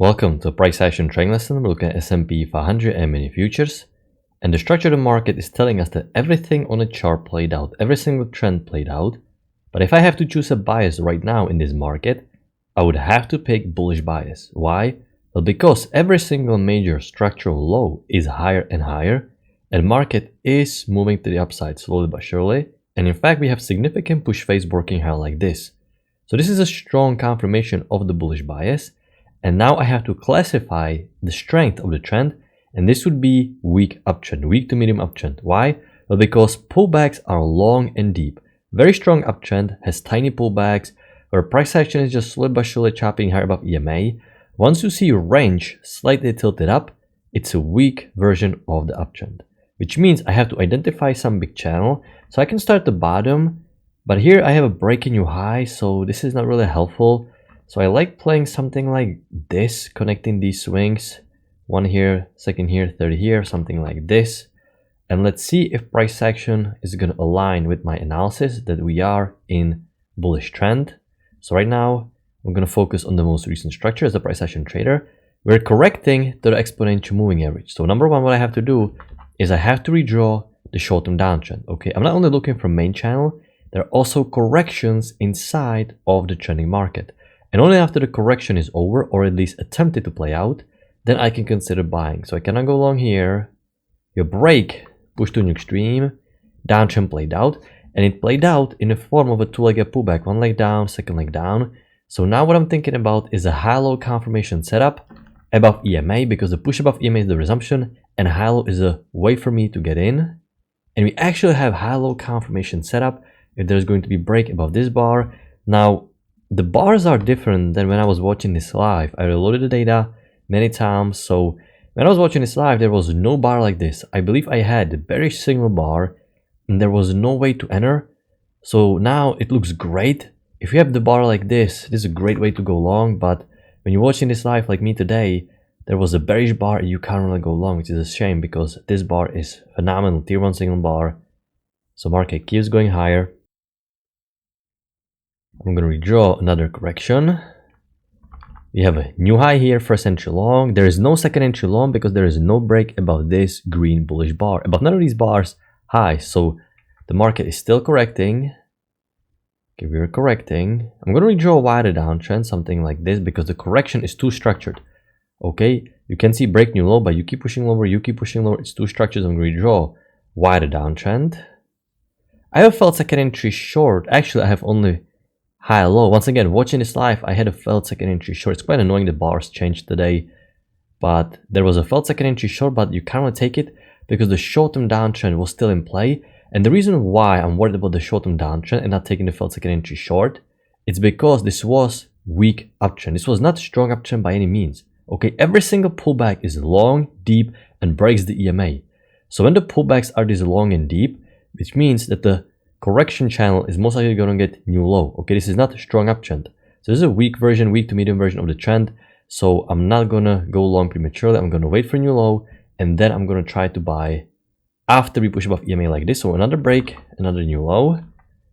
Welcome to a price action trading lesson. We're looking at S&P 500 and mini futures. And the structure of the market is telling us that everything on the chart played out, every single trend played out. But if I have to choose a bias right now in this market, I would have to pick bullish bias. Why? Well, because every single major structural low is higher and higher, and market is moving to the upside slowly but surely. And in fact, we have significant push phase working hard like this. So this is a strong confirmation of the bullish bias. And now I have to classify the strength of the trend, and this would be weak uptrend, weak to medium uptrend. Why? Well, because pullbacks are long and deep. Very strong uptrend has tiny pullbacks, where price action is just slowly but surely chopping higher above EMA. Once you see range slightly tilted up, it's a weak version of the uptrend, which means I have to identify some big channel. So I can start the bottom, but here I have a breaking new high, so this is not really helpful. So I like playing something like this, connecting these swings. One here, second here, third here, something like this. And let's see if price action is going to align with my analysis that we are in bullish trend. So right now, I'm going to focus on the most recent structure as a price action trader. We're correcting to the exponential moving average. So number one, what I have to do is I have to redraw the short-term downtrend. Okay, I'm not only looking for main channel, there are also corrections inside of the trending market. And only after the correction is over, or at least attempted to play out, then I can consider buying. So I cannot go long here. Your break pushed to an extreme, downtrend played out, and it played out in the form of a two-legged pullback, one leg down, second leg down. So now what I'm thinking about is a high-low confirmation setup above EMA, because the push above EMA is the resumption, and high-low is a way for me to get in. And we actually have high-low confirmation setup if there's going to be break above this bar. Now, the bars are different than when I was watching this live. I reloaded the data many times. So when I was watching this live, there was no bar like this. I believe I had a very single bar and there was no way to enter. So now it looks great. If you have the bar like this is a great way to go long. But when you're watching this live like me today, there was a bearish bar and you can't really go long, which is a shame because this bar is phenomenal. Tier 1 signal bar. So market keeps going higher. I'm going to redraw another correction. We have a new high here, first entry long. There is no second entry long because there is no break above this green bullish bar. Above none of these bars high. So the market is still correcting. Okay, we're correcting. I'm going to redraw a wider downtrend, something like this, because the correction is too structured. Okay, you can see break new low, but you keep pushing lower, you keep pushing lower. It's too structured. I'm going to redraw wider downtrend. I have felt second entry short. Actually, I have only high low. Once again, watching this live, I had a felt second entry short. It's quite annoying the bars changed today, but there was a felt second entry short, but you can't really take it because the short-term downtrend was still in play. And the reason why I'm worried about the short-term downtrend and not taking the felt second entry short, it's because this was weak uptrend. This was not strong uptrend by any means. Okay, every single pullback is long, deep, and breaks the EMA. So when the pullbacks are this long and deep, which means that the correction channel is most likely going to get new low. Okay, this is not a strong uptrend. So this is a weak version, weak to medium version of the trend. So I'm not going to go long prematurely. I'm going to wait for a new low, and then I'm going to try to buy after we push above EMA like this. So another break, another new low,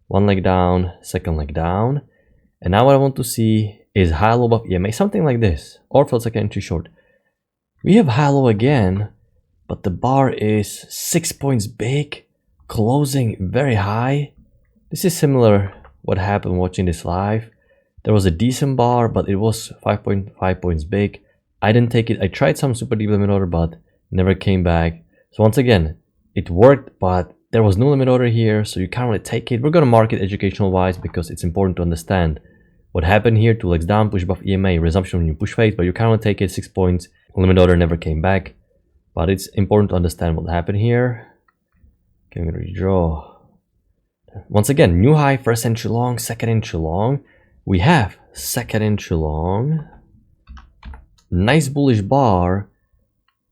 one leg down, second leg down. And now what I want to see is high low above EMA, something like this, or felt second entry short. We have high low again, but the bar is 6 points big, closing very high. This is similar what happened watching this live. There was a decent bar, but it was 5.5 points big. I didn't take it. I tried some super deep limit order, but never came back. So once again, it worked, but there was no limit order here, so you can't really take it. We're going to mark it educational wise because it's important to understand what happened here. 2 legs down, push above EMA, resumption when you push phase, but you can't really take it. 6 points, limit order never came back. But it's important to understand what happened here. Okay, I'm going to redraw. Once again, new high, first entry long, second entry long. We have second entry long. Nice bullish bar.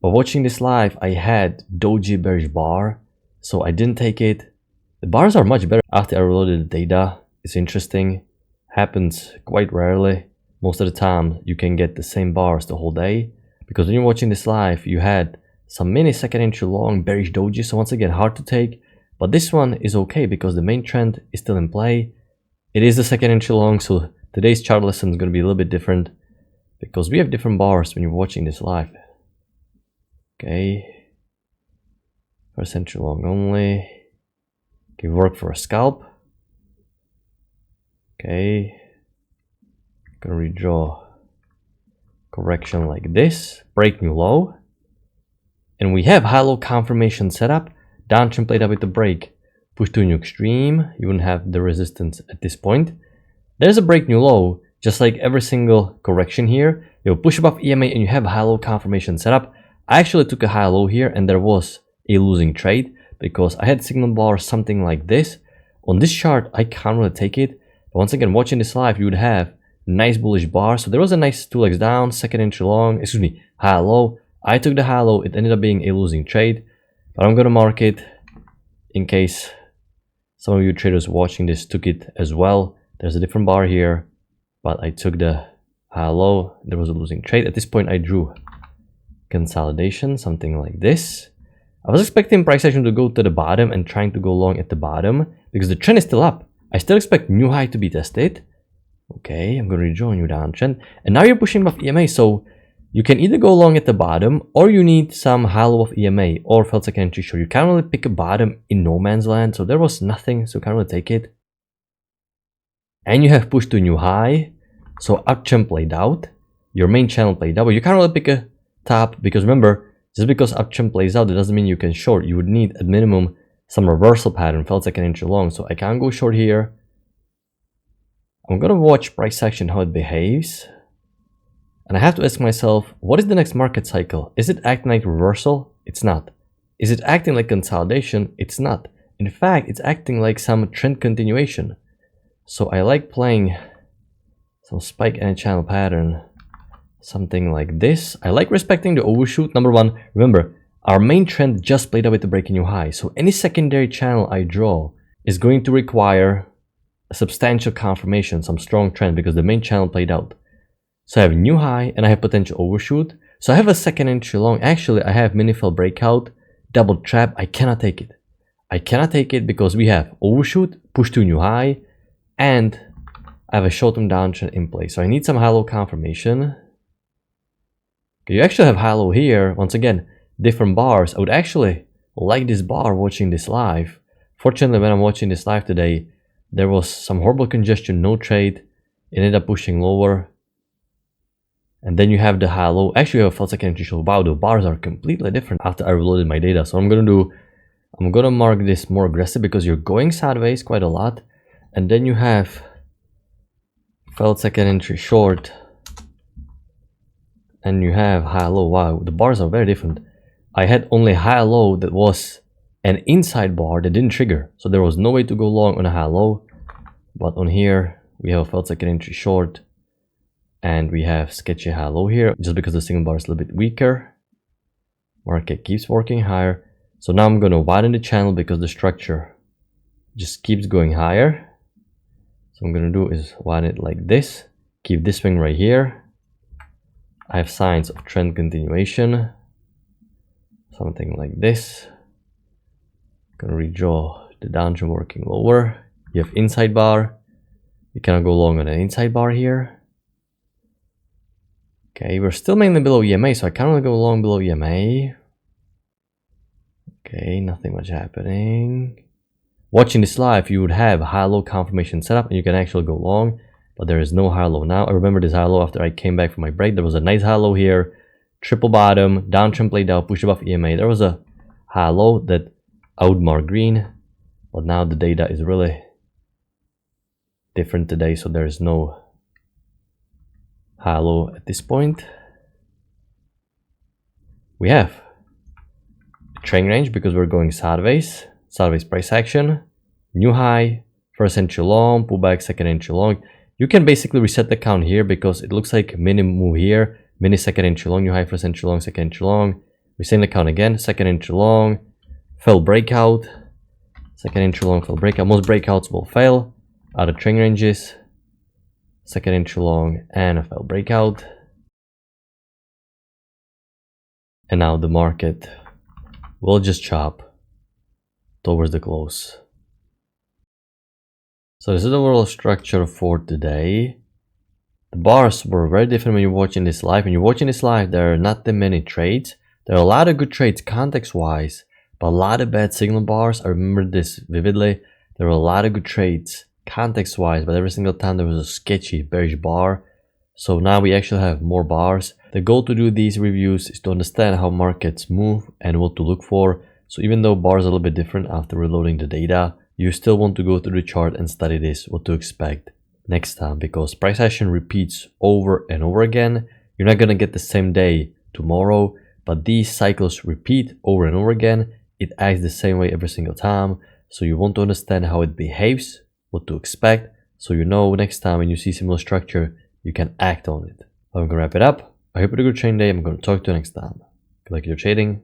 But watching this live, I had doji bearish bar, so I didn't take it. The bars are much better after I reloaded the data. It's interesting. Happens quite rarely. Most of the time, you can get the same bars the whole day. Because when you're watching this live, you had some mini second entry long bearish doji, so once again hard to take, but this one is okay because the main trend is still in play. It is the second entry long, so today's chart lesson is going to be a little bit different because we have different bars when you're watching this live. Okay, first entry long only. Okay, work for a scalp. Okay, gonna redraw correction like this, break new low, and we have high-low confirmation setup. Downtrend played up with the break, push to a new extreme. You wouldn't have the resistance at this point. There's a break new low, just like every single correction here. You'll push above EMA and you have high-low confirmation setup. I actually took a high-low here and there was a losing trade because I had signal bar something like this. On this chart, I can't really take it. But once again, watching this live, you would have nice bullish bar. So there was a nice 2 legs down, second entry long, excuse me, high-low. I took the high-low. It ended up being a losing trade. But I'm going to mark it in case some of you traders watching this took it as well. There's a different bar here, but I took the high-low. There was a losing trade. At this point, I drew consolidation, something like this. I was expecting price action to go to the bottom and trying to go long at the bottom because the trend is still up. I still expect new high to be tested. Okay, I'm going to rejoin you downtrend. And now you're pushing above EMA, so you can either go long at the bottom or you need some high-low of EMA or failed second entry short. You can't really pick a bottom in no man's land, so there was nothing, so you can't really take it. And you have pushed to a new high, so uptrend played out. Your main channel played out, but you can't really pick a top because remember, just because uptrend plays out, that doesn't mean you can short. You would need at minimum some reversal pattern, failed second entry long, so I can't go short here. I'm gonna watch price action, how it behaves. And I have to ask myself, what is the next market cycle? Is it acting like reversal? It's not. Is it acting like consolidation? It's not. In fact, it's acting like some trend continuation. So I like playing some spike and a channel pattern, something like this. I like respecting the overshoot. Number one, remember, our main trend just played out with the breaking new high. So any secondary channel I draw is going to require a substantial confirmation, some strong trend, because the main channel played out. So I have new high and I have potential overshoot. So I have a second entry long. Actually, I have mini fail breakout, double trap. I cannot take it. I cannot take it because we have overshoot, push to new high, and I have a short-term downtrend in place. So I need some high-low confirmation. Okay, you actually have high-low here. Once again, different bars. I would actually like this bar watching this live. Fortunately, when I'm watching this live today, there was some horrible congestion, no trade. It ended up pushing lower. And then you have the high-low. Actually, you have a failed second entry short. Wow, the bars are completely different after I reloaded my data. So I'm gonna mark this more aggressive because you're going sideways quite a lot. And then you have failed second entry short. And you have high-low. Wow, the bars are very different. I had only high-low that was an inside bar that didn't trigger. So there was no way to go long on a high-low. But on here, we have a failed second entry short. And we have sketchy high-low here, just because the signal bar is a little bit weaker. Market keeps working higher. So now I'm going to widen the channel because the structure just keeps going higher. So what I'm going to do is widen it like this. Keep this swing right here. I have signs of trend continuation. Something like this. I'm going to redraw the downtrend working lower. You have inside bar. You cannot go long on an inside bar here. Okay, we're still mainly below EMA, so I can't really go long below EMA. Okay, nothing much happening. Watching this live, you would have high-low confirmation setup and you can actually go long, but there is no high-low now. I remember this high-low after I came back from my break. There was a nice high-low here, triple bottom, downtrend played out, push above EMA. There was a high-low that I would mark green, but now the data is really different today, so there is no high-low at this point. We have a trend range because we're going sideways price action, new high, first entry long, pullback, second entry long. You can basically reset the count here because it looks like mini move here, mini second entry long, new high, first entry long, second entry long. Reset the count again, second entry long, fail breakout, second entry long, fail breakout. Most breakouts will fail out of trend ranges. Second entry long and a fail breakout. And now the market will just chop towards the close. So this is the overall structure for today. The bars were very different when you're watching this live. When you're watching this live, there are not that many trades. There are a lot of good trades context-wise, but a lot of bad signal bars. I remember this vividly. There were a lot of good trades context-wise, but every single time there was a sketchy bearish bar. So now we actually have more bars. The goal to do these reviews is to understand how markets move and what to look for. So even though bars are a little bit different after reloading the data, you still want to go through the chart and study this, what to expect next time, because price action repeats over and over again. You're not going to get the same day tomorrow, but these cycles repeat over and over again. It acts the same way every single time. So you want to understand how it behaves, what to expect, so you know next time when you see similar structure, you can act on it. I'm going to wrap it up. I hope you had a good trading day. I'm going to talk to you next time. Good luck in your trading.